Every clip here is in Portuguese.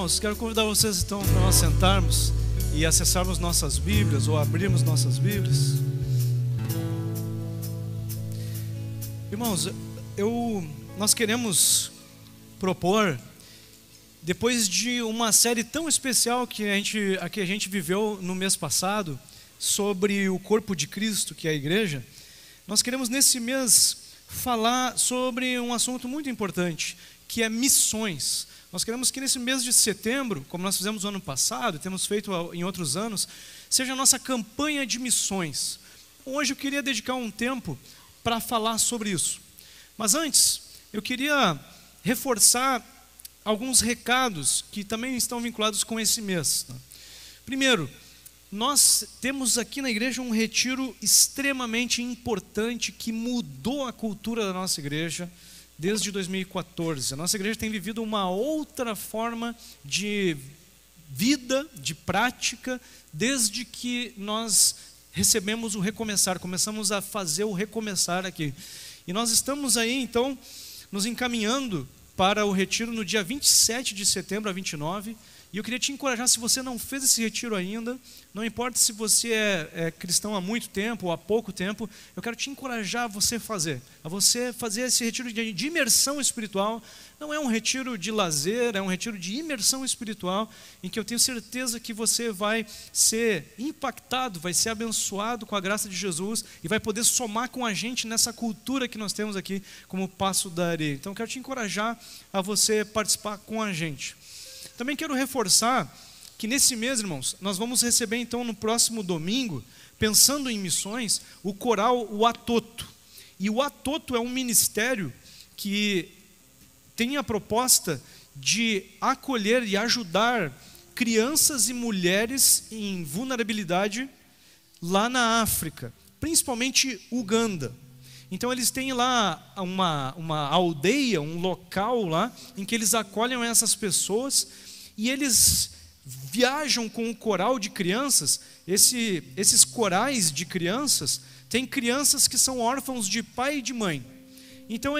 Irmãos, quero convidar vocês então para nós sentarmos e acessarmos nossas Bíblias ou abrirmos nossas Bíblias. Irmãos, nós queremos propor, depois de uma série tão especial que a gente viveu no mês passado, sobre o corpo de Cristo, que é a igreja, nós queremos nesse mês falar sobre um assunto muito importante, que é missões. Nós queremos que nesse mês de setembro, como nós fizemos no ano passado, e temos feito em outros anos, seja a nossa campanha de missões. Hoje eu queria dedicar um tempo para falar sobre isso. Mas antes, eu queria reforçar alguns recados que também estão vinculados com esse mês. Primeiro, nós temos aqui na igreja um retiro extremamente importante que mudou a cultura da nossa igreja desde 2014. A nossa igreja tem vivido uma outra forma de vida, de prática, desde que nós recebemos o recomeçar, começamos a fazer o recomeçar aqui. E nós estamos aí, então, nos encaminhando para o retiro no dia 27 de setembro a 29. E eu queria te encorajar, se você não fez esse retiro ainda, não importa se você é cristão há muito tempo ou há pouco tempo, eu quero te encorajar a você fazer esse retiro de imersão espiritual. Não é um retiro de lazer, é um retiro de imersão espiritual, em que eu tenho certeza que você vai ser impactado, vai ser abençoado com a graça de Jesus e vai poder somar com a gente nessa cultura que nós temos aqui como Passo da Areia. Então eu quero te encorajar a você participar com a gente. Também quero reforçar que nesse mês, irmãos, nós vamos receber então no próximo domingo, pensando em missões, o coral O Atoto. E o Atoto é um ministério que tem a proposta de acolher e ajudar crianças e mulheres em vulnerabilidade lá na África, principalmente Uganda. Então eles têm lá uma aldeia, um local lá, em que eles acolhem essas pessoas e eles viajam com o coral de crianças. Esses corais de crianças, tem crianças que são órfãos de pai e de mãe. Então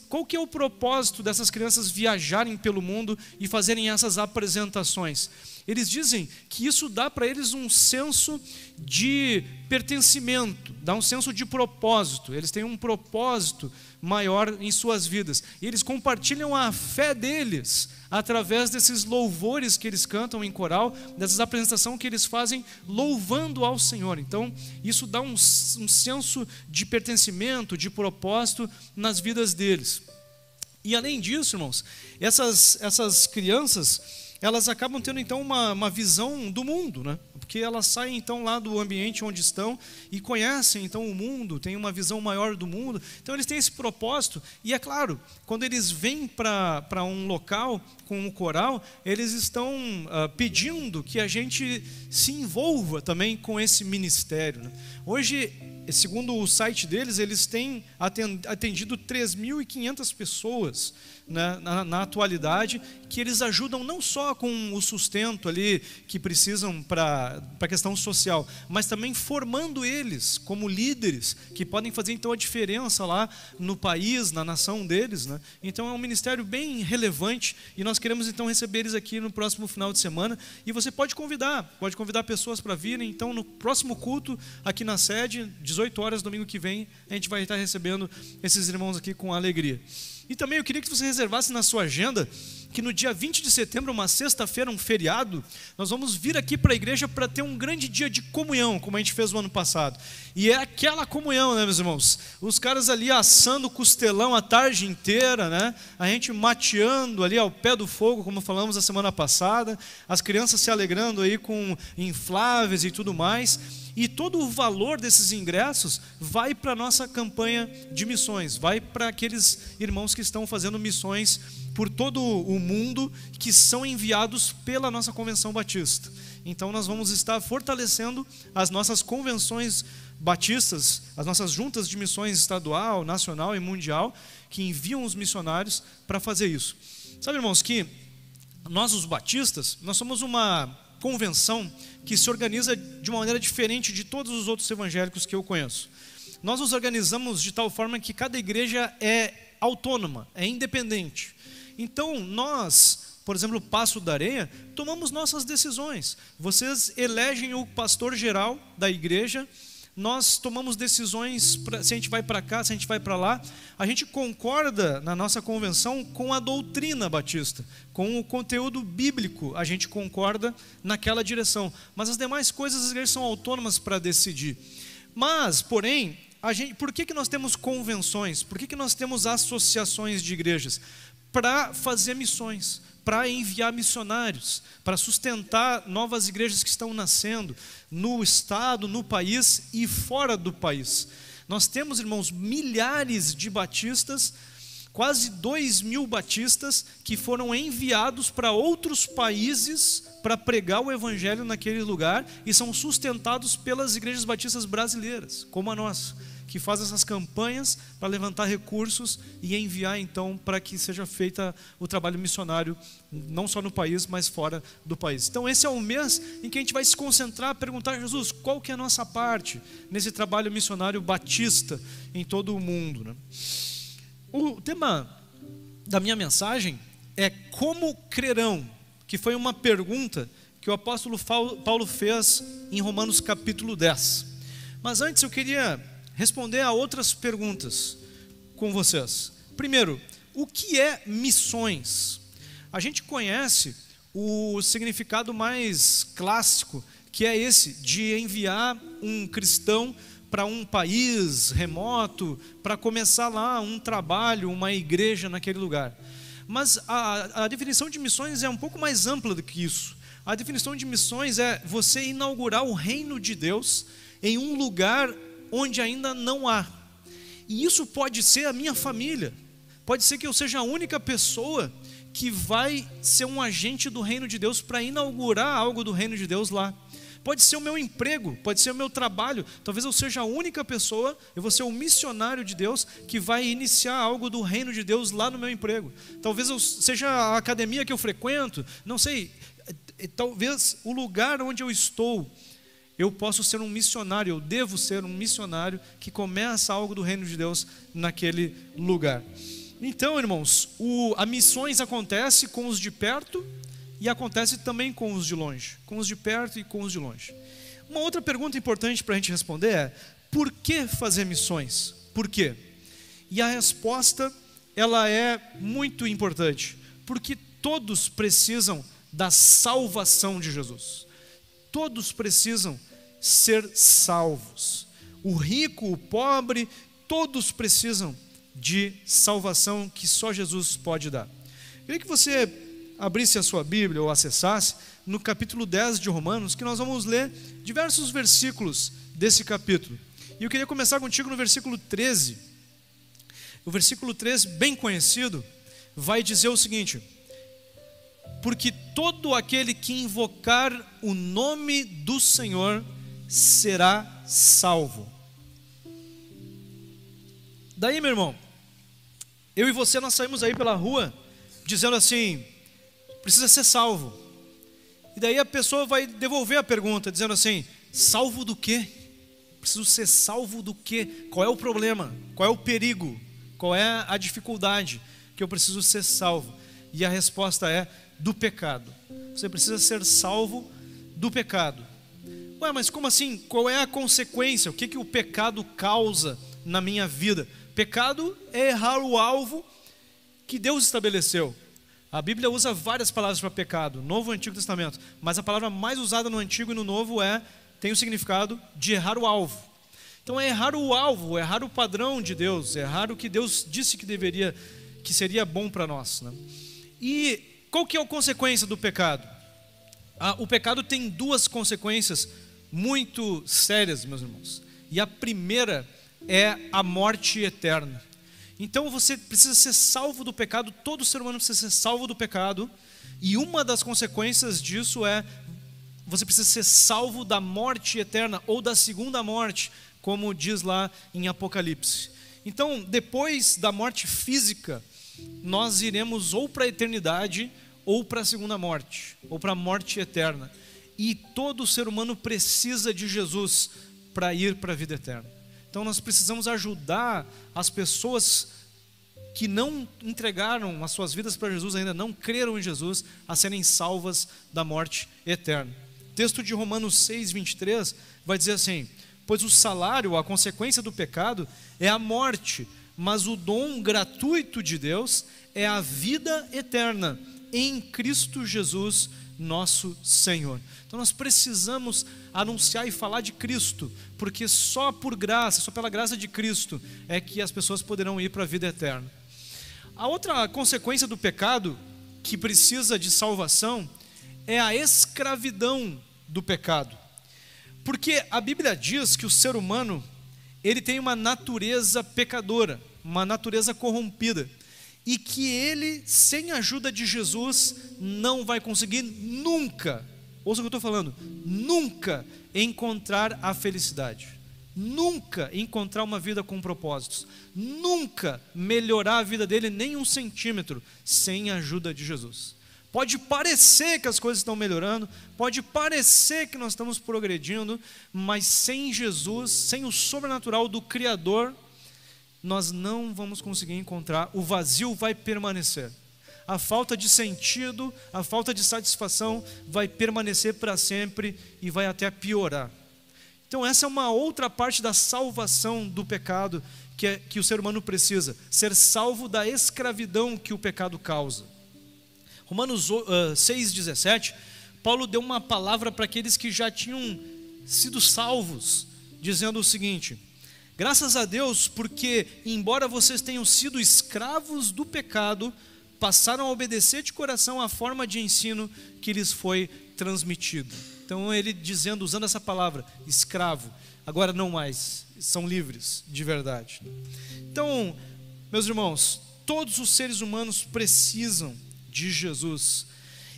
qual que é o propósito dessas crianças viajarem pelo mundo e fazerem essas apresentações? Eles dizem que isso dá para eles um senso de pertencimento, dá um senso de propósito. Eles têm um propósito maior em suas vidas. E eles compartilham a fé deles através desses louvores que eles cantam em coral, dessas apresentações que eles fazem louvando ao Senhor. Então, isso dá um senso de pertencimento, de propósito nas vidas deles. E além disso, irmãos, essas crianças, elas acabam tendo então uma visão do mundo, né? Porque elas saem então lá do ambiente onde estão e conhecem então o mundo, têm uma visão maior do mundo. Então eles têm esse propósito e é claro, quando eles vêm para um local com o coral, eles estão pedindo que a gente se envolva também com esse ministério, né? Hoje, segundo o site deles, eles têm atendido 3.500 pessoas, né, na atualidade, que eles ajudam não só com o sustento ali que precisam para a questão social, mas também formando eles como líderes que podem fazer então a diferença lá no país, na nação deles, né? Então é um ministério bem relevante e nós queremos então receber eles aqui no próximo final de semana. E você pode convidar pessoas para virem. Então no próximo culto aqui na sede, 18 horas, domingo que vem, a gente vai estar recebendo esses irmãos aqui com alegria. E também eu queria que você reservasse na sua agenda que no dia 20 de setembro, uma sexta-feira, um feriado, nós vamos vir aqui para a igreja para ter um grande dia de comunhão, como a gente fez no ano passado. E é aquela comunhão, né, meus irmãos? Os caras ali assando costelão a tarde inteira, né? A gente mateando ali ao pé do fogo, como falamos a semana passada, as crianças se alegrando aí com infláveis e tudo mais. E todo o valor desses ingressos vai para a nossa campanha de missões, vai para aqueles irmãos que estão fazendo missões por todo o mundo, que são enviados pela nossa Convenção Batista. Então nós vamos estar fortalecendo as nossas convenções batistas, as nossas juntas de missões estadual, nacional e mundial, que enviam os missionários para fazer isso. Sabe, irmãos, que nós os batistas, nós somos uma convenção que se organiza de uma maneira diferente de todos os outros evangélicos que eu conheço. Nós nos organizamos de tal forma que cada igreja é autônoma, é independente. Então nós por exemplo, Passo da Areia, tomamos nossas decisões. Vocês elegem o pastor geral da igreja, nós tomamos decisões se a gente vai para cá, se a gente vai para lá. A gente concorda na nossa convenção com a doutrina batista, com o conteúdo bíblico, a gente concorda naquela direção. Mas as demais coisas as igrejas são autônomas para decidir. Mas, porém, por que nós temos convenções? Por que nós temos associações de igrejas? Para fazer missões, para enviar missionários, para sustentar novas igrejas que estão nascendo no estado, no país e fora do país. Nós temos, irmãos, milhares de batistas, quase 2.000 batistas que foram enviados para outros países para pregar o evangelho naquele lugar e são sustentados pelas igrejas batistas brasileiras, como a nossa, que faz essas campanhas para levantar recursos e enviar então para que seja feita o trabalho missionário não só no país, mas fora do país. Então esse é o mês em que a gente vai se concentrar, perguntar a Jesus, qual que é a nossa parte nesse trabalho missionário batista em todo o mundo, né? O tema da minha mensagem é como crerão, que foi uma pergunta que o apóstolo Paulo fez em Romanos capítulo 10. Mas antes eu queria responder a outras perguntas com vocês. Primeiro, o que é missões? A gente conhece o significado mais clássico, que é esse de enviar um cristão para um país remoto, para começar lá um trabalho, uma igreja naquele lugar. Mas a definição de missões é um pouco mais ampla do que isso. A definição de missões é você inaugurar o reino de Deus em um lugar onde ainda não há. E isso pode ser a minha família, pode ser que eu seja a única pessoa que vai ser um agente do reino de Deus para inaugurar algo do reino de Deus lá. Pode ser o meu emprego, pode ser o meu trabalho, talvez eu seja a única pessoa, eu vou ser um missionário de Deus que vai iniciar algo do reino de Deus lá no meu emprego. Talvez eu seja a academia que eu frequento, não sei, talvez o lugar onde eu estou, eu posso ser um missionário, eu devo ser um missionário que começa algo do reino de Deus naquele lugar. Então, irmãos, a missões acontece com os de perto e acontece também com os de longe, com os de perto e com os de longe. Uma outra pergunta importante para a gente responder é: por que fazer missões? Por quê? E a resposta, ela é muito importante, porque todos precisam da salvação de Jesus. Todos precisam ser salvos. O rico, o pobre, todos precisam de salvação que só Jesus pode dar. Eu queria que você abrisse a sua Bíblia ou acessasse no capítulo 10 de Romanos, que nós vamos ler diversos versículos desse capítulo. E eu queria começar contigo no versículo 13. O versículo 13, bem conhecido, vai dizer o seguinte: porque todo aquele que invocar o nome do Senhor será salvo. Daí, meu irmão, eu e você, nós saímos aí pela rua dizendo assim: precisa ser salvo. E daí a pessoa vai devolver a pergunta dizendo assim: salvo do quê? Preciso ser salvo do quê? Qual é o problema? Qual é o perigo? Qual é a dificuldade que eu preciso ser salvo? E a resposta é: do pecado. Você precisa ser salvo do pecado. Ué, mas como assim? Qual é a consequência? O que o pecado causa na minha vida? Pecado é errar o alvo que Deus estabeleceu. A Bíblia usa várias palavras para pecado, Novo e Antigo Testamento, mas a palavra mais usada no Antigo e no Novo tem o significado de errar o alvo. Então é errar o alvo, errar o padrão de Deus, errar o que Deus disse que seria bom para nós, né? E qual que é a consequência do pecado? O pecado tem duas consequências muito sérias, meus irmãos. E a primeira é a morte eterna. Então você precisa ser salvo do pecado, todo ser humano precisa ser salvo do pecado, e uma das consequências disso é você precisa ser salvo da morte eterna, ou da segunda morte, como diz lá em Apocalipse. Então, depois da morte física, nós iremos ou para a eternidade, ou para a segunda morte, ou para a morte eterna. E todo ser humano precisa de Jesus para ir para a vida eterna. Então nós precisamos ajudar as pessoas que não entregaram as suas vidas para Jesus ainda, não creram em Jesus, a serem salvas da morte eterna. O texto de Romanos 6:23 vai dizer assim: pois o salário, a consequência do pecado é a morte, mas o dom gratuito de Deus é a vida eterna em Cristo Jesus, nosso Senhor. Então nós precisamos anunciar e falar de Cristo, porque só por graça, só pela graça de Cristo é que as pessoas poderão ir para a vida eterna. A outra consequência do pecado que precisa de salvação é a escravidão do pecado. Porque a Bíblia diz que o ser humano, ele tem uma natureza pecadora, uma natureza corrompida, e que ele, sem a ajuda de Jesus, não vai conseguir nunca, ouça o que eu estou falando, nunca encontrar a felicidade, nunca encontrar uma vida com propósitos, nunca melhorar a vida dele nem 1 centímetro sem a ajuda de Jesus. Pode parecer que as coisas estão melhorando, pode parecer que nós estamos progredindo, mas sem Jesus, sem o sobrenatural do Criador, nós não vamos conseguir encontrar, o vazio vai permanecer. A falta de sentido, a falta de satisfação vai permanecer para sempre e vai até piorar. Então essa é uma outra parte da salvação do pecado que o ser humano precisa, ser salvo da escravidão que o pecado causa. Romanos 6,17, Paulo deu uma palavra para aqueles que já tinham sido salvos, dizendo o seguinte: graças a Deus, porque embora vocês tenham sido escravos do pecado, passaram a obedecer de coração a forma de ensino que lhes foi transmitido. Então ele dizendo, usando essa palavra, escravo, agora não mais, são livres de verdade. Então, meus irmãos, todos os seres humanos precisam de Jesus,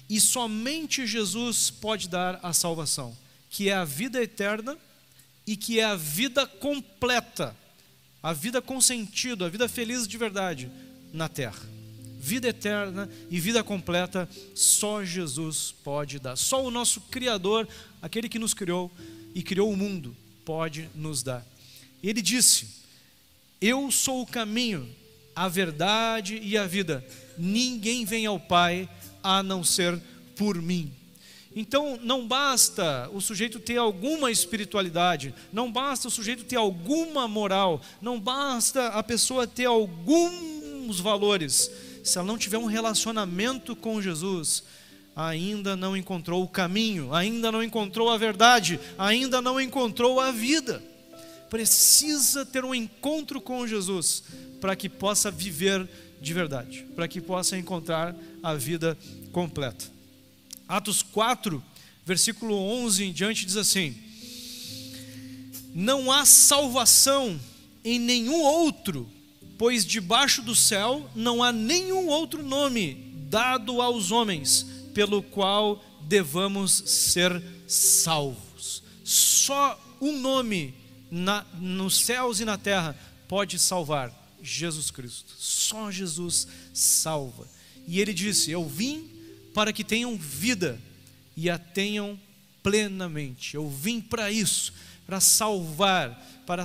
e somente Jesus pode dar a salvação, que é a vida eterna e que é a vida completa, a vida com sentido, a vida feliz de verdade na terra. Vida eterna e vida completa só Jesus pode dar, só o nosso Criador, aquele que nos criou e criou o mundo, pode nos dar. Ele disse: eu sou o caminho, a verdade e a vida, ninguém vem ao Pai a não ser por mim. Então não basta o sujeito ter alguma espiritualidade, não basta o sujeito ter alguma moral, não basta a pessoa ter alguns valores, se ela não tiver um relacionamento com Jesus, ainda não encontrou o caminho, ainda não encontrou a verdade, ainda não encontrou a vida. Precisa ter um encontro com Jesus para que possa viver de verdade, para que possa encontrar a vida completa. Atos 4, versículo 11 em diante diz assim: não há salvação em nenhum outro, pois debaixo do céu não há nenhum outro nome dado aos homens pelo qual devamos ser salvos. Só um nome nos céus e na terra pode salvar: Jesus Cristo. Só Jesus salva. E ele disse: eu vim para que tenham vida e a tenham plenamente. Eu vim para isso, para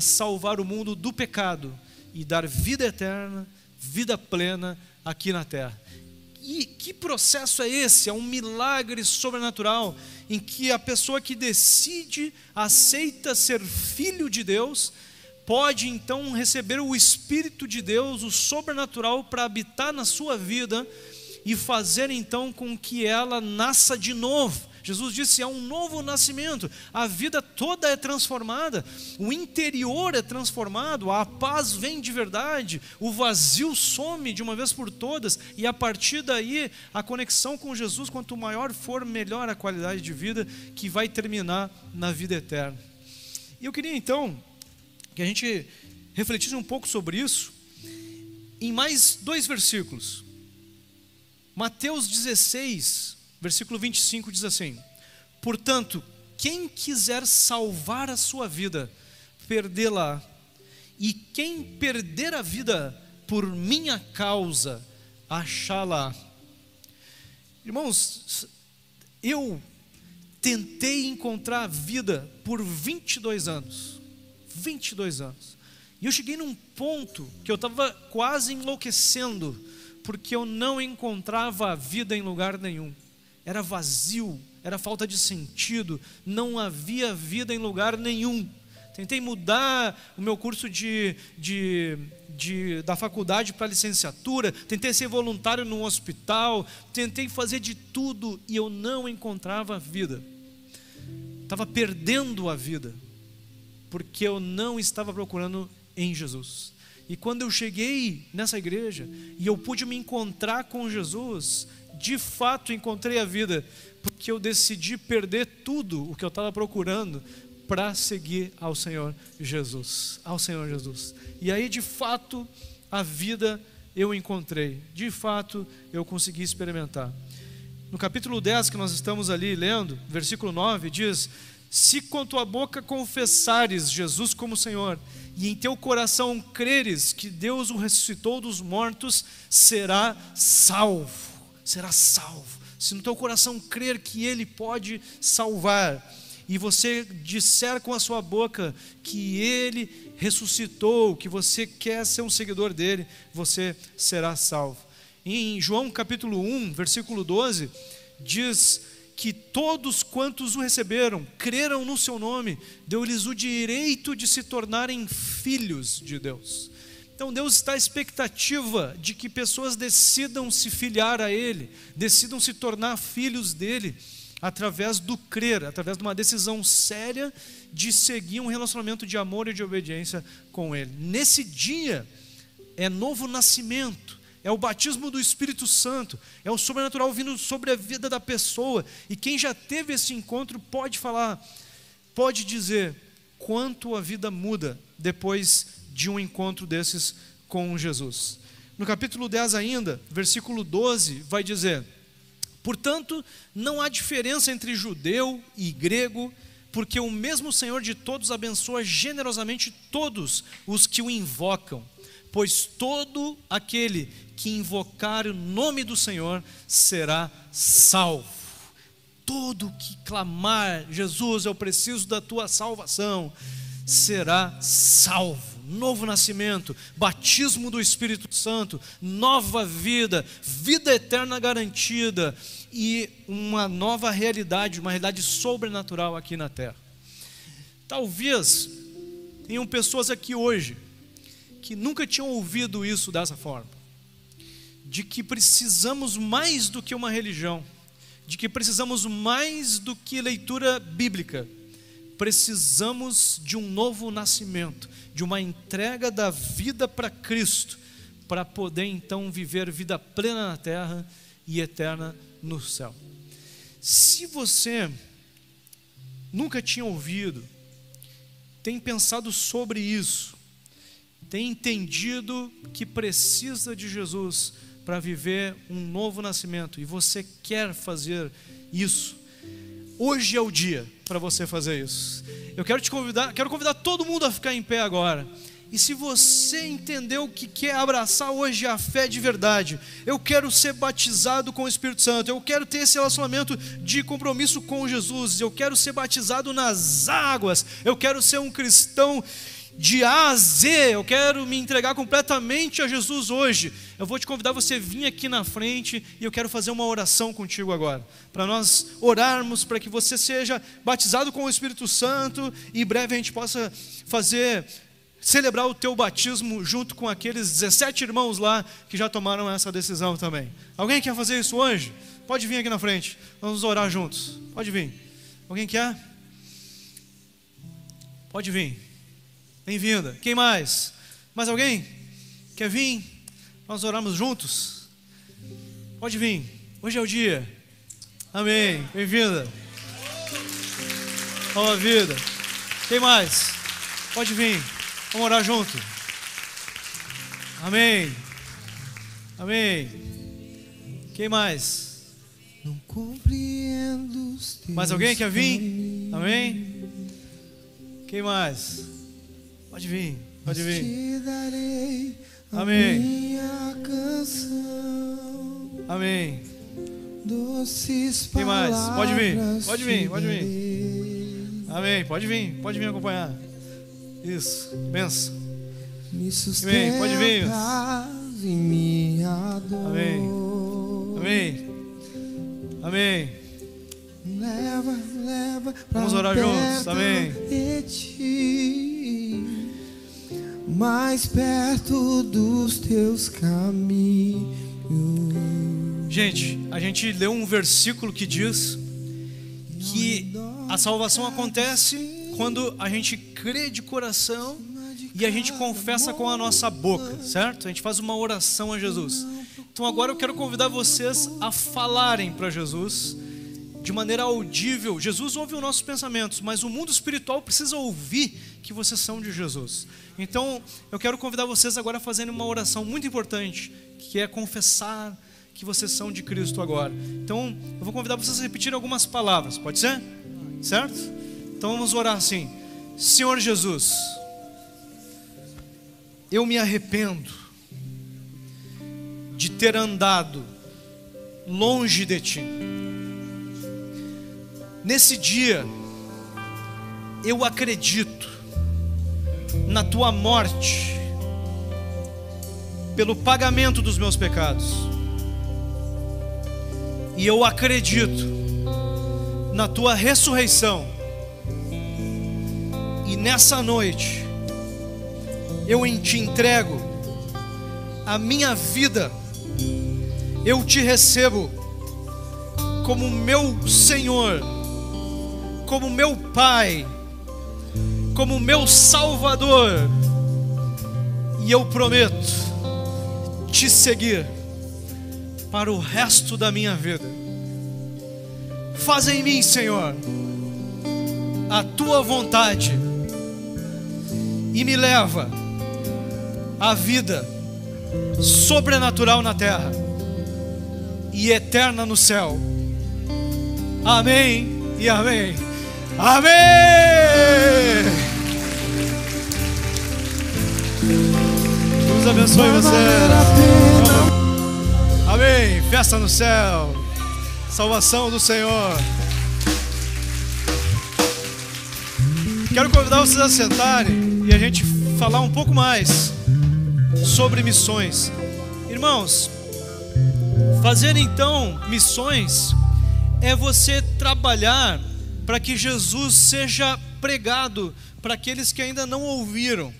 salvar o mundo do pecado e dar vida eterna, vida plena aqui na terra. E que processo é esse? É um milagre sobrenatural em que a pessoa que decide, aceita ser filho de Deus, pode então receber o Espírito de Deus, o sobrenatural, para habitar na sua vida e fazer então com que ela nasça de novo. Jesus disse: é um novo nascimento, a vida toda é transformada, o interior é transformado, a paz vem de verdade, o vazio some de uma vez por todas, e a partir daí a conexão com Jesus, quanto maior for, melhor a qualidade de vida, que vai terminar na vida eterna. E eu queria então que a gente refletisse um pouco sobre isso em mais 2 versículos. Mateus 16, versículo 25 diz assim: portanto, quem quiser salvar a sua vida, perdê-la, e quem perder a vida por minha causa, achá-la. Irmãos, eu tentei encontrar a vida por 22 anos. 22 anos. E eu cheguei num ponto que eu estava quase enlouquecendo, porque eu não encontrava a vida em lugar nenhum. Era vazio, era falta de sentido, não havia vida em lugar nenhum. Tentei mudar o meu curso da faculdade para licenciatura, tentei ser voluntário num hospital, tentei fazer de tudo e eu não encontrava vida. Estava perdendo a vida, porque eu não estava procurando em Jesus. E quando eu cheguei nessa igreja e eu pude me encontrar com Jesus, de fato encontrei a vida, porque eu decidi perder tudo o que eu estava procurando para seguir ao Senhor Jesus, E aí de fato a vida eu encontrei, de fato eu consegui experimentar. No capítulo 10 que nós estamos ali lendo, versículo 9, diz: se com tua boca confessares Jesus como Senhor, e em teu coração creres que Deus o ressuscitou dos mortos, será salvo. Se no teu coração crer que Ele pode salvar, e você disser com a sua boca que Ele ressuscitou, que você quer ser um seguidor dEle, você será salvo. Em João capítulo 1, versículo 12, diz que todos quantos o receberam, creram no seu nome, deu-lhes o direito de se tornarem filhos de Deus. Então Deus está à expectativa de que pessoas decidam se filiar a Ele, decidam se tornar filhos dEle, através do crer, através de uma decisão séria de seguir um relacionamento de amor e de obediência com Ele. Nesse dia é novo nascimento, é o batismo do Espírito Santo, é o sobrenatural vindo sobre a vida da pessoa, e quem já teve esse encontro pode falar, pode dizer quanto a vida muda depois de um encontro desses com Jesus. No capítulo 10 ainda, versículo 12, vai dizer: portanto, não há diferença entre judeu e grego, porque o mesmo Senhor de todos abençoa generosamente todos os que o invocam, pois todo aquele que invocar o nome do Senhor será salvo. Todo que clamar: Jesus, eu preciso da tua salvação, será salvo. Novo nascimento, batismo do Espírito Santo, nova vida, vida eterna garantida e uma nova realidade, uma realidade sobrenatural aqui na terra. Talvez tenham pessoas aqui hoje que nunca tinham ouvido isso dessa forma, de que precisamos mais do que uma religião, de que precisamos mais do que leitura bíblica, precisamos de um novo nascimento, de uma entrega da vida para Cristo, para poder então viver vida plena na terra e eterna no céu. Se você nunca tinha ouvido, tem pensado sobre isso, tem entendido que precisa de Jesus para viver um novo nascimento, e você quer fazer isso, hoje é o dia para você fazer isso. Eu quero te convidar, quero convidar todo mundo a ficar em pé agora. E se você entendeu que quer abraçar hoje a fé de verdade, eu quero ser batizado com o Espírito Santo, eu quero ter esse relacionamento de compromisso com Jesus, eu quero ser batizado nas águas, eu quero ser um cristão de A a Z, eu quero me entregar completamente a Jesus hoje. Eu vou te convidar você vir aqui na frente e eu quero fazer uma oração contigo agora, para nós orarmos para que você seja batizado com o Espírito Santo e em breve a gente possa celebrar o teu batismo junto com aqueles 17 irmãos lá que já tomaram essa decisão também. Alguém quer fazer isso hoje? Pode vir aqui na frente, vamos orar juntos. Pode vir. Alguém quer? Pode vir. Bem-vinda. Quem mais? Mais alguém? Quer vir? Nós oramos juntos? Pode vir. Hoje é o dia. Amém. Bem-vinda. Nova vida. Quem mais? Pode vir. Vamos orar junto. Amém. Amém. Quem mais? Não compreendo os teus mais alguém quer vir? Amém. Quem mais? Pode vir, pode vir. Te darei a Amém. minha canção. Amém. Doces Quem mais? Pode vir, palavras pode vir, te pode vir. darei. Amém. Pode vir acompanhar. Isso, benção. Me Amém. Pode vir. sustentas em minha dor. Amém. Amém. Amém. Leva Vamos orar juntos. Amém. de ti, mais perto dos teus caminhos. Gente, a gente leu um versículo que diz que a salvação acontece quando a gente crê de coração e a gente confessa com a nossa boca, certo? A gente faz uma oração a Jesus. Então agora eu quero convidar vocês a falarem para Jesus de maneira audível. Jesus ouve os nossos pensamentos, mas o mundo espiritual precisa ouvir que vocês são de Jesus. Então eu quero convidar vocês agora a fazerem uma oração muito importante, que é confessar que vocês são de Cristo agora. Então eu vou convidar vocês a repetirem algumas palavras, pode ser? Certo? Então vamos orar assim: Senhor Jesus, eu me arrependo de ter andado longe de Ti. Nesse dia, eu acredito na Tua morte, pelo pagamento dos meus pecados. E eu acredito na Tua ressurreição. E nessa noite, eu Te entrego a minha vida. Eu Te recebo como meu Senhor, como meu Pai, como meu Salvador. E eu prometo Te seguir para o resto da minha vida. Faz em mim, Senhor, a Tua vontade e me leva à vida sobrenatural na terra e eterna no céu. Amém e amém. Amém! Deus abençoe você. Amém. Festa no céu. Salvação do Senhor. Quero convidar vocês a sentarem e a gente falar um pouco mais sobre missões. Irmãos, fazer então missões é você trabalhar para que Jesus seja pregado para aqueles que ainda não ouviram,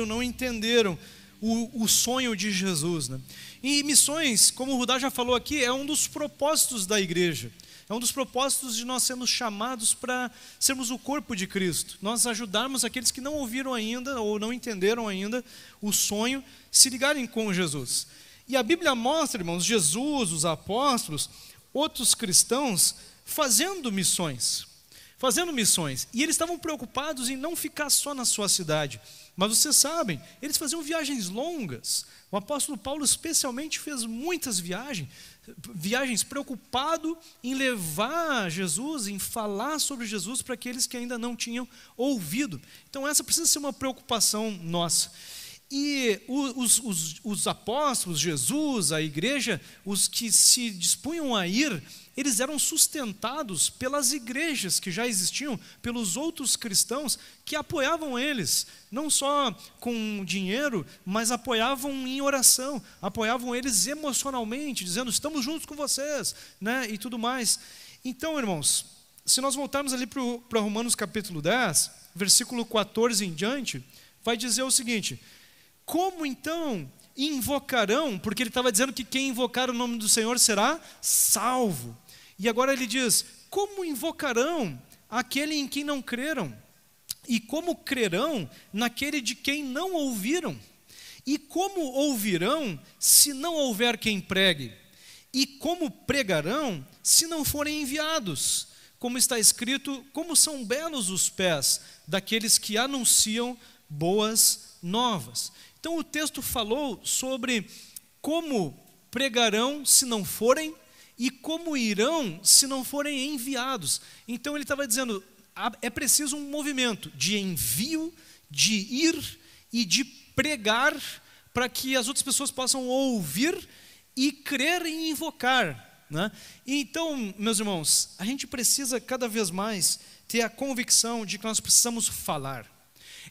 não entenderam o sonho de Jesus, né? E missões, como o Rudá já falou aqui, é um dos propósitos da igreja. É um dos propósitos de nós sermos chamados para sermos o corpo de Cristo. Nós ajudarmos aqueles que não ouviram ainda ou não entenderam ainda o sonho, se ligarem com Jesus. E a Bíblia mostra, irmãos, Jesus, os apóstolos, outros cristãos fazendo missões. E eles estavam preocupados em não ficar só na sua cidade. Mas vocês sabem, eles faziam viagens longas. O apóstolo Paulo especialmente fez muitas viagens preocupado em levar Jesus, em falar sobre Jesus para aqueles que ainda não tinham ouvido. Então essa precisa ser uma preocupação nossa. E os apóstolos, Jesus, a igreja, os que se dispunham a ir, eles eram sustentados pelas igrejas que já existiam, pelos outros cristãos que apoiavam eles, não só com dinheiro, mas apoiavam em oração, apoiavam eles emocionalmente, dizendo: estamos juntos com vocês, né, e tudo mais. Então, irmãos, se nós voltarmos ali para Romanos capítulo 10, versículo 14 em diante, vai dizer o seguinte: como então invocarão, porque ele estava dizendo que quem invocar o nome do Senhor será salvo. E agora ele diz: como invocarão aquele em quem não creram? E como crerão naquele de quem não ouviram? E como ouvirão se não houver quem pregue? E como pregarão se não forem enviados? Como está escrito: como são belos os pés daqueles que anunciam boas novas. Então o texto falou sobre como pregarão se não forem e como irão se não forem enviados. Então ele estava dizendo: é preciso um movimento de envio, de ir e de pregar, para que as outras pessoas possam ouvir e crer e invocar, né? Então, meus irmãos, a gente precisa cada vez mais ter a convicção de que nós precisamos falar.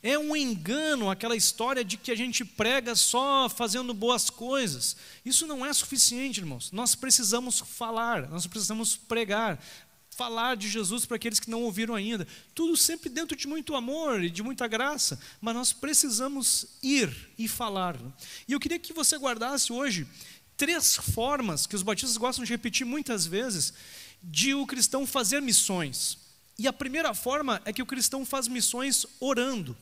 É um engano aquela história de que a gente prega só fazendo boas coisas. Isso não é suficiente, irmãos. Nós precisamos falar, nós precisamos pregar, falar de Jesus para aqueles que não ouviram ainda. Tudo sempre dentro de muito amor e de muita graça, mas nós precisamos ir e falar. E eu queria que você guardasse hoje 3 formas que os batistas gostam de repetir muitas vezes de o cristão fazer missões. E a primeira forma é que o cristão faz missões orando.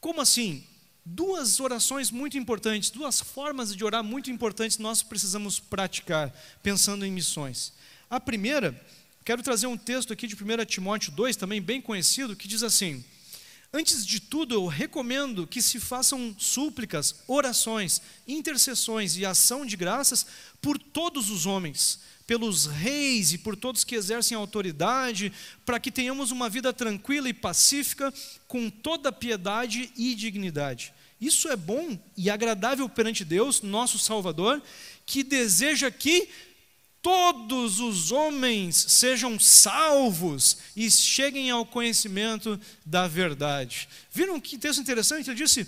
Como assim? 2 orações muito importantes, 2 formas de orar muito importantes nós precisamos praticar, pensando em missões. A primeira, quero trazer um texto aqui de 1 Timóteo 2, também bem conhecido, que diz assim: antes de tudo, eu recomendo que se façam súplicas, orações, intercessões e ação de graças por todos os homens, pelos reis e por todos que exercem autoridade, para que tenhamos uma vida tranquila e pacífica, com toda piedade e dignidade. Isso é bom e agradável perante Deus, nosso Salvador, que deseja que todos os homens sejam salvos e cheguem ao conhecimento da verdade. Viram que texto interessante? Ele disse,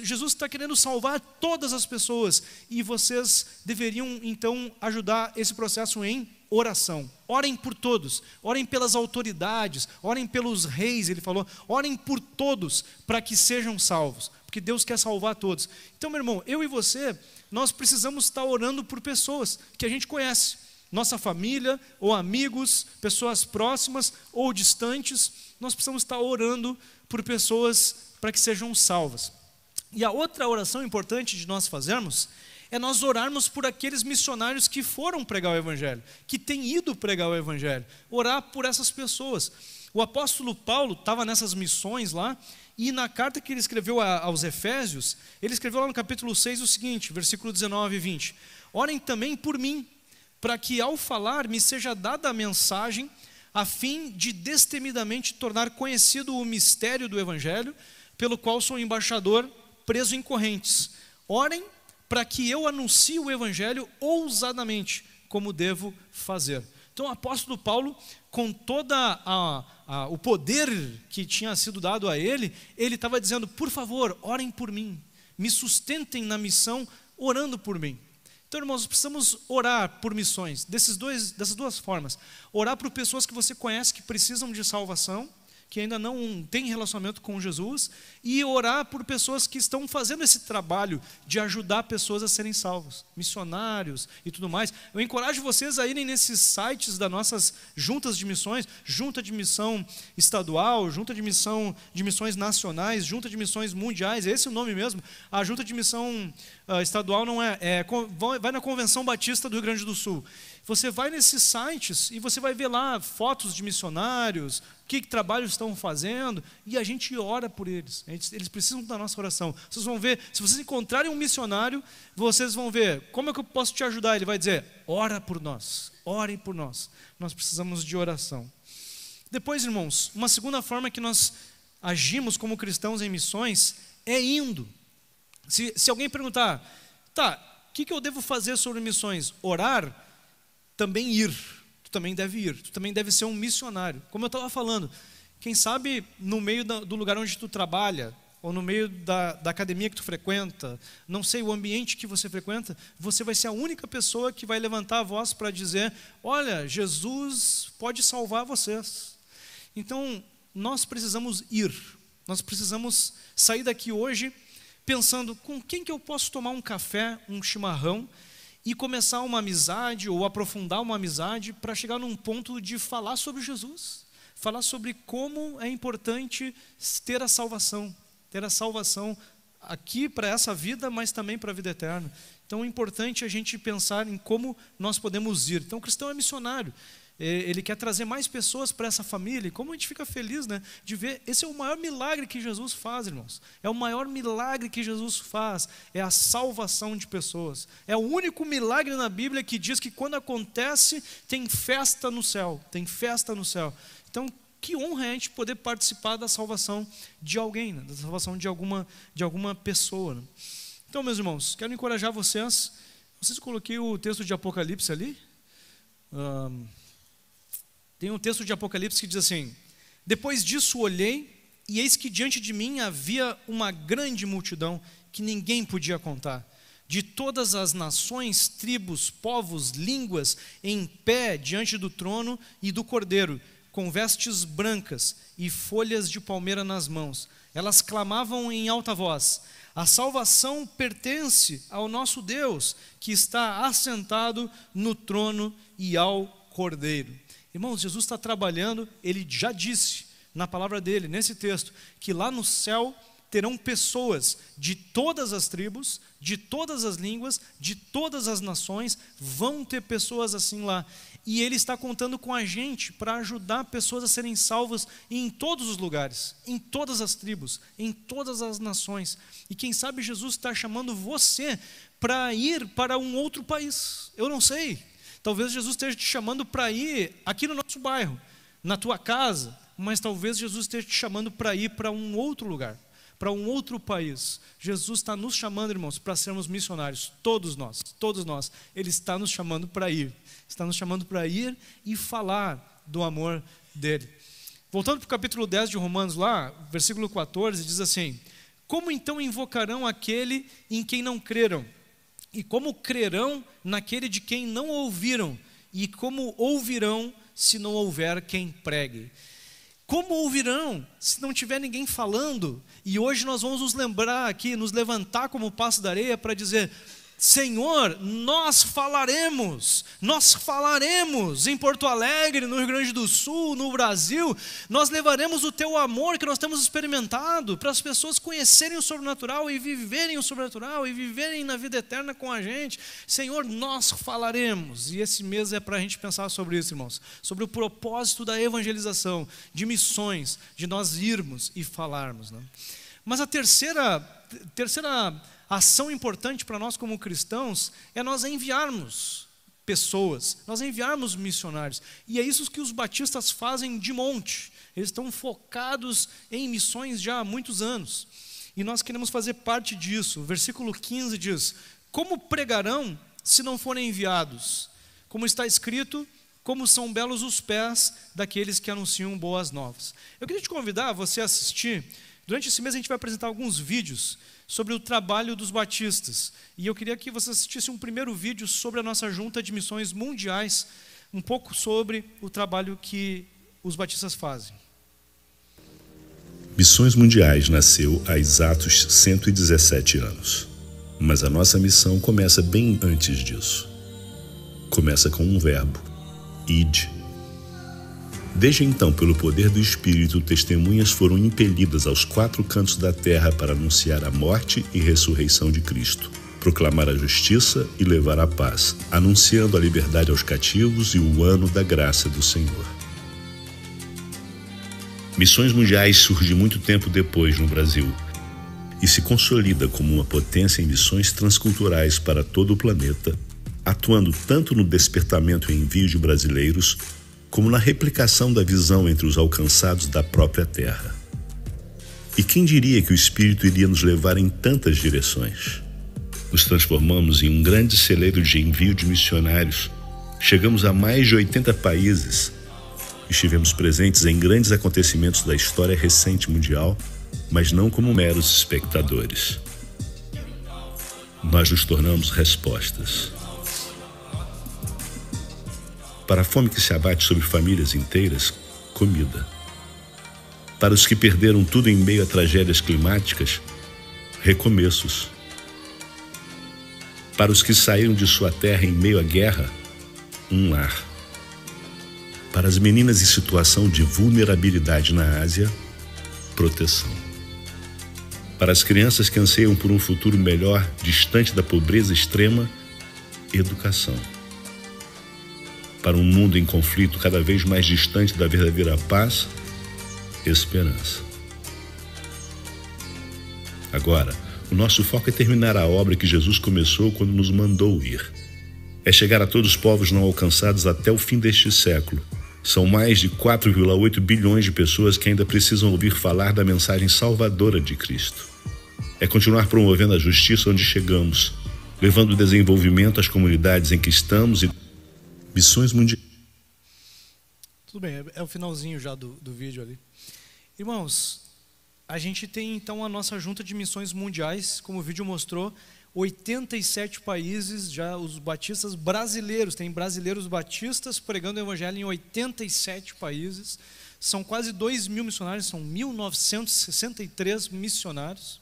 Jesus está querendo salvar todas as pessoas e vocês deveriam então ajudar esse processo em oração. Orem por todos, orem pelas autoridades, orem pelos reis, ele falou, orem por todos para que sejam salvos, porque Deus quer salvar todos. Então, meu irmão, eu e você, nós precisamos estar orando por pessoas que a gente conhece, nossa família ou amigos, pessoas próximas ou distantes, nós precisamos estar orando por pessoas para que sejam salvas. E a outra oração importante de nós fazermos é nós orarmos por aqueles missionários que foram pregar o Evangelho, que têm ido pregar o Evangelho, orar por essas pessoas. O apóstolo Paulo estava nessas missões lá, e na carta que ele escreveu aos Efésios, ele escreveu lá no capítulo 6 o seguinte, versículo 19 e 20: orem também por mim, para que ao falar me seja dada a mensagem, a fim de destemidamente tornar conhecido o mistério do Evangelho, pelo qual sou embaixador preso em correntes. Orem para que eu anuncie o Evangelho ousadamente, como devo fazer. Então o apóstolo Paulo, com todo o poder que tinha sido dado a ele estava dizendo, por favor, orem por mim, me sustentem na missão, orando por mim. Então, irmãos, precisamos orar por missões, dessas 2 formas. Orar por pessoas que você conhece que precisam de salvação, que ainda não têm relacionamento com Jesus, e orar por pessoas que estão fazendo esse trabalho de ajudar pessoas a serem salvas, missionários e tudo mais. Eu encorajo vocês a irem nesses sites das nossas juntas de missões, junta de missão estadual, junta de missões nacionais, junta de missões mundiais, esse é o nome mesmo. A junta de missão estadual não vai na Convenção Batista do Rio Grande do Sul. Você vai nesses sites e você vai ver lá fotos de missionários, que trabalho estão fazendo, e a gente ora por eles. Eles precisam da nossa oração. Vocês vão ver, se vocês encontrarem um missionário, vocês vão ver, como é que eu posso te ajudar? Ele vai dizer, ora por nós, orem por nós. Nós precisamos de oração. Depois, irmãos, uma segunda forma que nós agimos como cristãos em missões é indo. Se alguém perguntar, o que eu devo fazer sobre missões? Orar? Também ir, tu também deve ir, tu também deve ser um missionário. Como eu estava falando, quem sabe no meio do lugar onde tu trabalha, ou no meio da academia que tu frequenta, não sei, o ambiente que você frequenta, você vai ser a única pessoa que vai levantar a voz para dizer, olha, Jesus pode salvar vocês. Então, nós precisamos ir, nós precisamos sair daqui hoje pensando, com quem que eu posso tomar um café, um chimarrão, e começar uma amizade ou aprofundar uma amizade para chegar num ponto de falar sobre Jesus, falar sobre como é importante ter a salvação aqui para essa vida, mas também para a vida eterna. Então é importante a gente pensar em como nós podemos ir. Então o cristão é missionário, ele quer trazer mais pessoas para essa família, e como a gente fica feliz, né, de ver, esse é o maior milagre que Jesus faz, irmãos, é o maior milagre que Jesus faz, é a salvação de pessoas, é o único milagre na Bíblia que diz que quando acontece, tem festa no céu, então que honra é a gente poder participar da salvação de alguém, né, da salvação de alguma pessoa, né? Então, meus irmãos, quero encorajar vocês coloquei o texto de Apocalipse ali, tem um texto de Apocalipse que diz assim, depois disso olhei, E eis que diante de mim havia uma grande multidão que ninguém podia contar, de todas as nações, tribos, povos, línguas, em pé diante do trono e do Cordeiro, com vestes brancas e folhas de palmeira nas mãos. Elas clamavam em alta voz: a salvação pertence ao nosso Deus, que está assentado no trono e ao Cordeiro. Irmãos, Jesus está trabalhando, ele já disse na palavra dele, nesse texto, que lá no céu terão pessoas de todas as tribos, de todas as línguas, de todas as nações, vão ter pessoas assim lá. E ele está contando com a gente para ajudar pessoas a serem salvas em todos os lugares, em todas as tribos, em todas as nações. E quem sabe Jesus está chamando você para ir para um outro país. Eu não sei. Talvez Jesus esteja te chamando para ir aqui no nosso bairro, na tua casa, mas talvez Jesus esteja te chamando para ir para um outro lugar, para um outro país. Jesus está nos chamando, irmãos, para sermos missionários, todos nós. Ele está nos chamando para ir. Está nos chamando para ir e falar do amor dele. Voltando para o capítulo 10 de Romanos lá, versículo 14, diz assim: como então invocarão aquele em quem não creram? E como crerão naquele de quem não ouviram? E como ouvirão se não houver quem pregue? Como ouvirão se não tiver ninguém falando? E hoje nós vamos nos lembrar aqui, nos levantar como passo da areia para dizer: Senhor, nós falaremos em Porto Alegre, no Rio Grande do Sul, no Brasil, nós levaremos o teu amor que nós temos experimentado para as pessoas conhecerem o sobrenatural e viverem o sobrenatural e viverem na vida eterna com a gente. Senhor, nós falaremos. E esse mês é para a gente pensar sobre isso, irmãos, sobre o propósito da evangelização, de missões, de nós irmos e falarmos, né? Mas a terceira ação importante para nós como cristãos é nós enviarmos pessoas, nós enviarmos missionários. E é isso que os batistas fazem de monte. Eles estão focados em missões já há muitos anos. E nós queremos fazer parte disso. O versículo 15 diz: como pregarão se não forem enviados? Como está escrito: como são belos os pés daqueles que anunciam boas novas. Eu queria te convidar a você assistir. Durante esse mês a gente vai apresentar alguns vídeos sobre o trabalho dos batistas. E eu queria que você assistisse um primeiro vídeo sobre a nossa junta de missões mundiais, um pouco sobre o trabalho que os batistas fazem. Missões Mundiais nasceu há exatos 117 anos. Mas a nossa missão começa bem antes disso. Começa com um verbo: ide. Desde então, pelo poder do Espírito, testemunhas foram impelidas aos 4 cantos da terra para anunciar a morte e ressurreição de Cristo, proclamar a justiça e levar a paz, anunciando a liberdade aos cativos e o ano da graça do Senhor. Missões Mundiais surge muito tempo depois no Brasil e se consolida como uma potência em missões transculturais para todo o planeta, atuando tanto no despertamento e envio de brasileiros, como na replicação da visão entre os alcançados da própria terra. E quem diria que o Espírito iria nos levar em tantas direções? Nos transformamos em um grande celeiro de envio de missionários, chegamos a mais de 80 países, estivemos presentes em grandes acontecimentos da história recente mundial, mas não como meros espectadores. Nós nos tornamos respostas. Para a fome que se abate sobre famílias inteiras, comida. Para os que perderam tudo em meio a tragédias climáticas, recomeços. Para os que saíram de sua terra em meio à guerra, um lar. Para as meninas em situação de vulnerabilidade na Ásia, proteção. Para as crianças que anseiam por um futuro melhor, distante da pobreza extrema, educação. Para um mundo em conflito cada vez mais distante da verdadeira paz, esperança. Agora, o nosso foco é terminar a obra que Jesus começou quando nos mandou ir. É chegar a todos os povos não alcançados até o fim deste século. São mais de 4,8 bilhões de pessoas que ainda precisam ouvir falar da mensagem salvadora de Cristo. É continuar promovendo a justiça onde chegamos, levando o desenvolvimento às comunidades em que estamos e Missões Mundiais. Tudo bem, é o finalzinho já do vídeo ali. Irmãos, a gente tem então a nossa junta de missões mundiais, como o vídeo mostrou, 87 países, já os batistas brasileiros, tem brasileiros batistas pregando o evangelho em 87 países, são quase 2.000 missionários, são 1.963 missionários.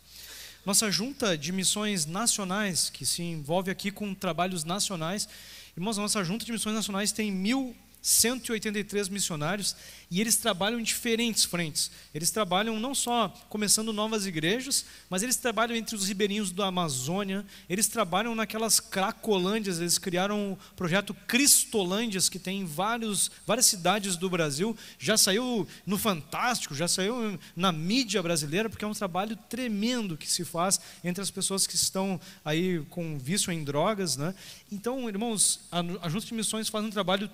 Nossa junta de missões nacionais, que se envolve aqui com trabalhos nacionais, irmãos, a nossa junta de missões nacionais tem 1.183 missionários e eles trabalham em diferentes frentes. Eles trabalham não só começando novas igrejas, mas eles trabalham entre os ribeirinhos da Amazônia, eles trabalham naquelas cracolândias, eles criaram o projeto Cristolândias, que tem várias cidades do Brasil, já saiu no Fantástico, já saiu na mídia brasileira, porque é um trabalho tremendo que se faz entre as pessoas que estão aí com vício em drogas, né? Então, irmãos, a Junta de Missões faz um trabalho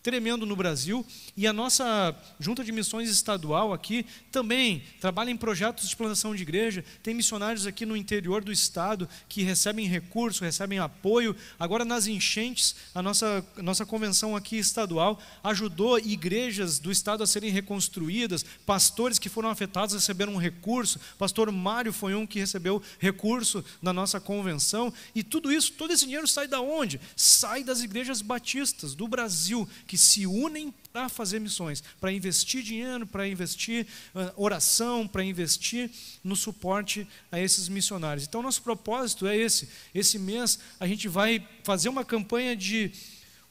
tremendo no Brasil, e a nossa junta de missões estadual aqui também trabalha em projetos de plantação de igreja. Tem missionários aqui no interior do estado que recebem recurso, recebem apoio. Agora nas enchentes, a nossa convenção aqui estadual ajudou igrejas do estado a serem reconstruídas, pastores que foram afetados receberam um recurso, pastor Mário foi um que recebeu recurso na nossa convenção, e tudo isso, todo esse dinheiro sai da onde? Sai das igrejas batistas do Brasil, que se unem para fazer missões, para investir dinheiro, para investir oração, para investir no suporte a esses missionários. Então, nosso propósito é esse. Esse mês a gente vai fazer uma campanha de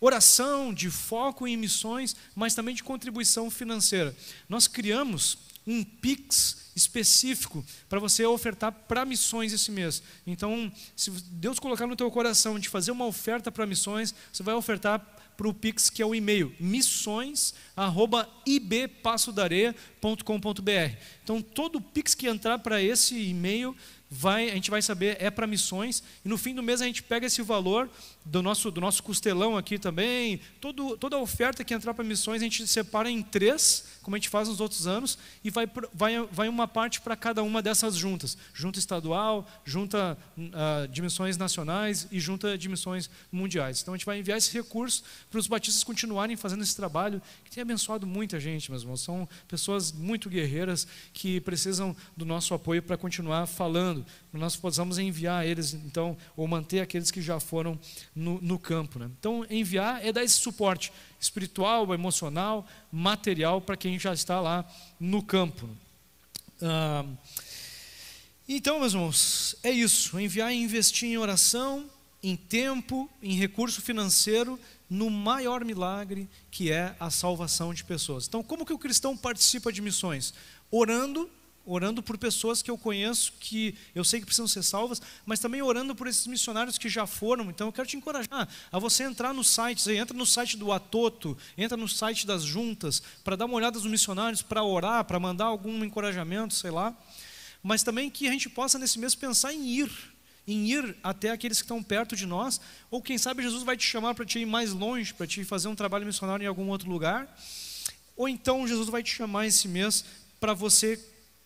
oração, de foco em missões, mas também de contribuição financeira. Nós criamos um Pix específico para você ofertar para missões esse mês. Então, se Deus colocar no teu coração de fazer uma oferta para missões, você vai ofertar para o Pix, que é o e-mail missões@ibpassodareia.com.br. Então, todo Pix que entrar para esse e-mail, a gente vai saber, é para missões, e no fim do mês a gente pega esse valor do nosso costelão aqui também, toda a oferta que entrar para missões a gente separa em 3, como a gente faz nos outros anos, e vai uma parte para cada uma dessas juntas, junta estadual, junta de missões nacionais e junta de missões mundiais. Então a gente vai enviar esse recurso para os batistas continuarem fazendo esse trabalho, que tem abençoado muita gente, meus irmãos. São pessoas muito guerreiras que precisam do nosso apoio para continuar falando, para nós possamos enviar eles, então, ou manter aqueles que já foram no campo, né? Então, enviar é dar esse suporte espiritual, emocional, material para quem já está lá no campo. Então, meus irmãos, é isso. Enviar e investir em oração, em tempo, em recurso financeiro, no maior milagre que é a salvação de pessoas. Então, como que o cristão participa de missões? Orando por pessoas que eu conheço, que eu sei que precisam ser salvas, mas também orando por esses missionários que já foram. Então eu quero te encorajar a você entrar nos sites, entra no site do Atoto, entra no site das juntas, para dar uma olhada nos missionários, para orar, para mandar algum encorajamento, sei lá. Mas também que a gente possa nesse mês pensar em ir até aqueles que estão perto de nós, ou quem sabe Jesus vai te chamar para te ir mais longe, para te fazer um trabalho missionário em algum outro lugar, ou então Jesus vai te chamar esse mês para você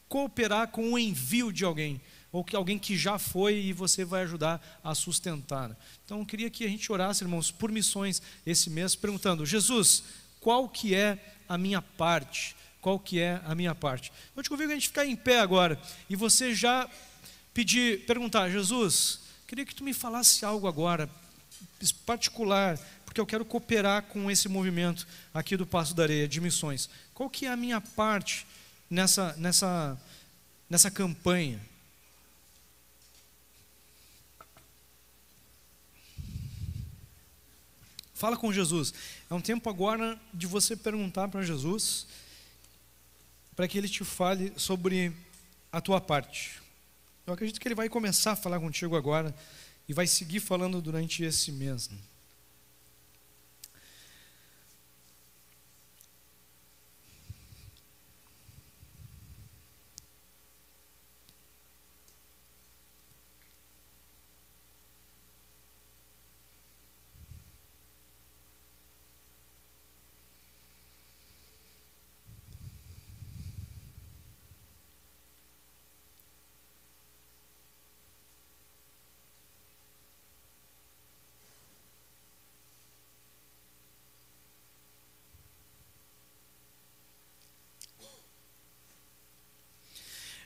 cooperar com o envio de alguém, ou que alguém que já foi e você vai ajudar a sustentar. Então eu queria que a gente orasse, irmãos, por missões esse mês, perguntando: Jesus, qual que é a minha parte? Qual que é a minha parte? Eu te convido a gente ficar em pé agora, e você já perguntar: Jesus, queria que tu me falasse algo agora, particular, porque eu quero cooperar com esse movimento aqui do Passo da Areia, de missões. Qual que é a minha parte nessa campanha? Fala com Jesus. É um tempo agora de você perguntar para Jesus, para que Ele te fale sobre a tua parte. Eu acredito que Ele vai começar a falar contigo agora e vai seguir falando durante esse mês.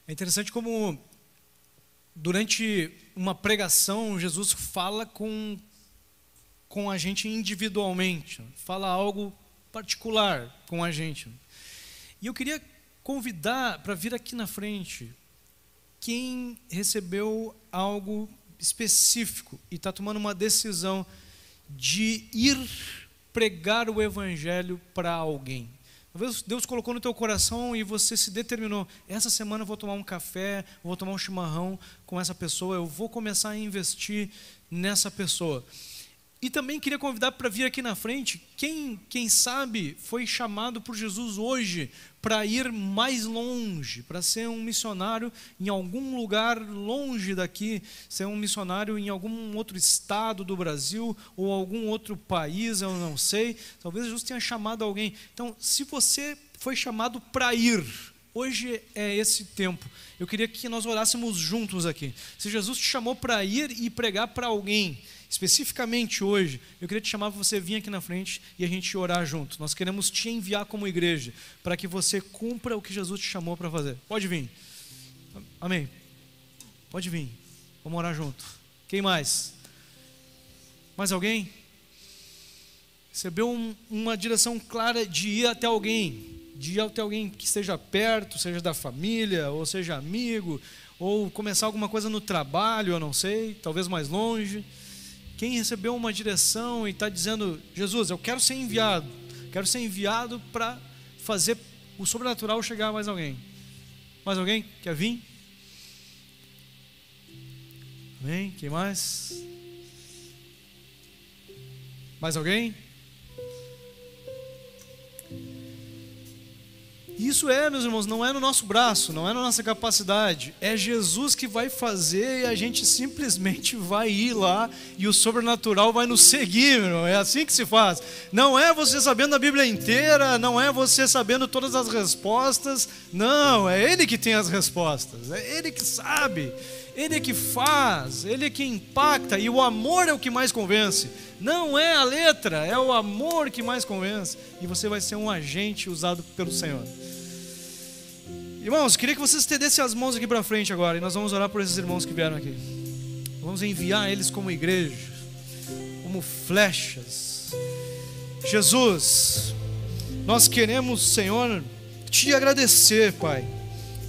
É interessante como durante uma pregação Jesus fala com a gente individualmente, fala algo particular com a gente. E eu queria convidar para vir aqui na frente quem recebeu algo específico e está tomando uma decisão de ir pregar o evangelho para alguém. Talvez Deus colocou no teu coração e você se determinou, essa semana eu vou tomar um café, vou tomar um chimarrão com essa pessoa, eu vou começar a investir nessa pessoa. E também queria convidar para vir aqui na frente quem sabe foi chamado por Jesus hoje para ir mais longe, para ser um missionário em algum lugar longe daqui, ser um missionário em algum outro estado do Brasil ou algum outro país, eu não sei. Talvez Jesus tenha chamado alguém. Então, se você foi chamado para ir, hoje é esse tempo. Eu queria que nós orássemos juntos aqui. Se Jesus te chamou para ir e pregar para alguém, especificamente hoje, eu queria te chamar para você vir aqui na frente e a gente orar junto. Nós queremos te enviar como igreja para que você cumpra o que Jesus te chamou para fazer. Pode vir. Amém. Pode vir. Vamos orar junto. Quem mais? Mais alguém? Recebeu uma direção clara de ir até alguém, que esteja perto, seja da família, ou seja amigo, ou começar alguma coisa no trabalho, eu não sei, talvez mais longe. Quem recebeu uma direção e está dizendo, Jesus, eu quero ser enviado para fazer o sobrenatural chegar a mais alguém. Mais alguém quer vir? Amém? Quem mais? Mais alguém? Isso meus irmãos, não é no nosso braço, não é na nossa capacidade, é Jesus que vai fazer e a gente simplesmente vai ir lá e o sobrenatural vai nos seguir, meu irmão. É assim que se faz. Não é você sabendo a Bíblia inteira, não é você sabendo todas as respostas, não, é Ele que tem as respostas, é Ele que sabe, Ele é que faz, Ele é que impacta, e o amor é o que mais convence. Não é a letra, é o amor que mais convence. E você vai ser um agente usado pelo Senhor. Irmãos, queria que vocês estendessem as mãos aqui para frente agora. E nós vamos orar por esses irmãos que vieram aqui. Vamos enviar eles como igreja, como flechas. Jesus, nós queremos, Senhor, te agradecer, Pai,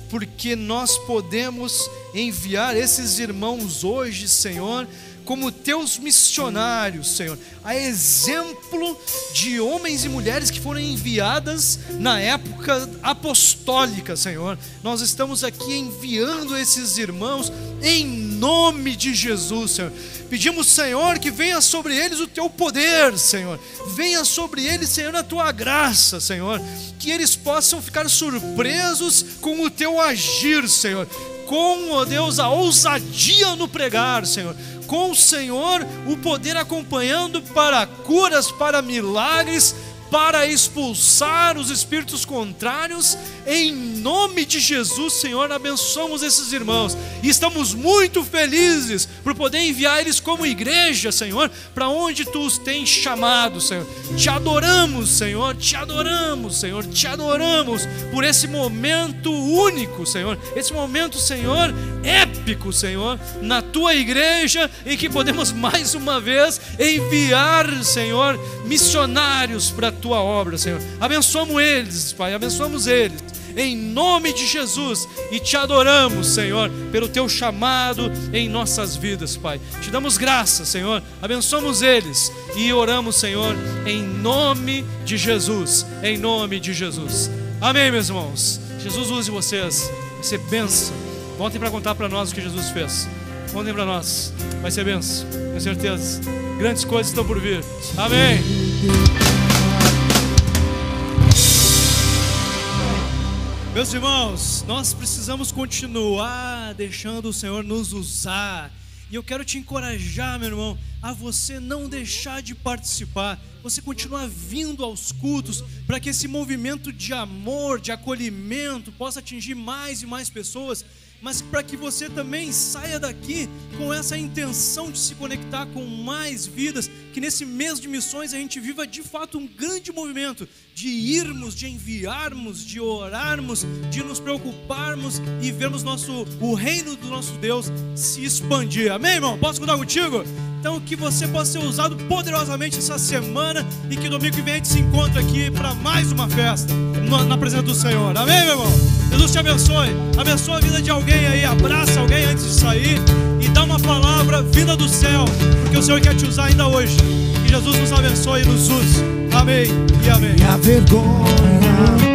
porque nós podemos enviar esses irmãos hoje, Senhor, como teus missionários, Senhor, a exemplo de homens e mulheres que foram enviadas na época apostólica, Senhor. Nós estamos aqui enviando esses irmãos em nome de Jesus, Senhor. Pedimos, Senhor, que venha sobre eles o teu poder, Senhor. Venha sobre eles, Senhor, a tua graça, Senhor. Que eles possam ficar surpresos com o teu agir, Senhor. Com, ó Deus, a ousadia no pregar, Senhor. Com o Senhor, o poder acompanhando para curas, para milagres, para expulsar os espíritos contrários. Em nome de Jesus, Senhor, abençoamos esses irmãos e estamos muito felizes por poder enviar eles como igreja, Senhor, para onde Tu os tens chamado, Senhor. Te adoramos, Senhor, te adoramos, Senhor, te adoramos por esse momento único, Senhor, esse momento, Senhor, épico, Senhor, na Tua igreja, em que podemos mais uma vez enviar, Senhor, missionários para a Tua obra, Senhor. Abençoamos eles, Pai, abençoamos eles em nome de Jesus, e te adoramos, Senhor, pelo teu chamado em nossas vidas, Pai. Te damos graças, Senhor, abençoamos eles e oramos, Senhor, em nome de Jesus, em nome de Jesus. Amém, meus irmãos. Jesus use vocês, vai ser bênção. Voltem para contar para nós o que Jesus fez. Contem para nós, vai ser bênção, tenho certeza. Grandes coisas estão por vir. Amém. Meus irmãos, nós precisamos continuar deixando o Senhor nos usar. E eu quero te encorajar, meu irmão, a você não deixar de participar, você continuar vindo aos cultos, para que esse movimento de amor, de acolhimento, possa atingir mais e mais pessoas. mas para que você também saia daqui com essa intenção de se conectar com mais vidas, que nesse mês de missões a gente viva de fato um grande movimento de irmos, de enviarmos, de orarmos, de nos preocuparmos e vermos o reino do nosso Deus se expandir. Amém, irmão? Posso contar contigo? Então que você possa ser usado poderosamente essa semana e que domingo que vem a gente se encontre aqui para mais uma festa na presença do Senhor. Amém, meu irmão? Jesus te abençoe. Abençoa a vida de alguém aí, abraça alguém antes de sair e dá uma palavra vinda do céu, porque o Senhor quer te usar ainda hoje. Que Jesus nos abençoe e nos use. Amém e amém. E a vergonha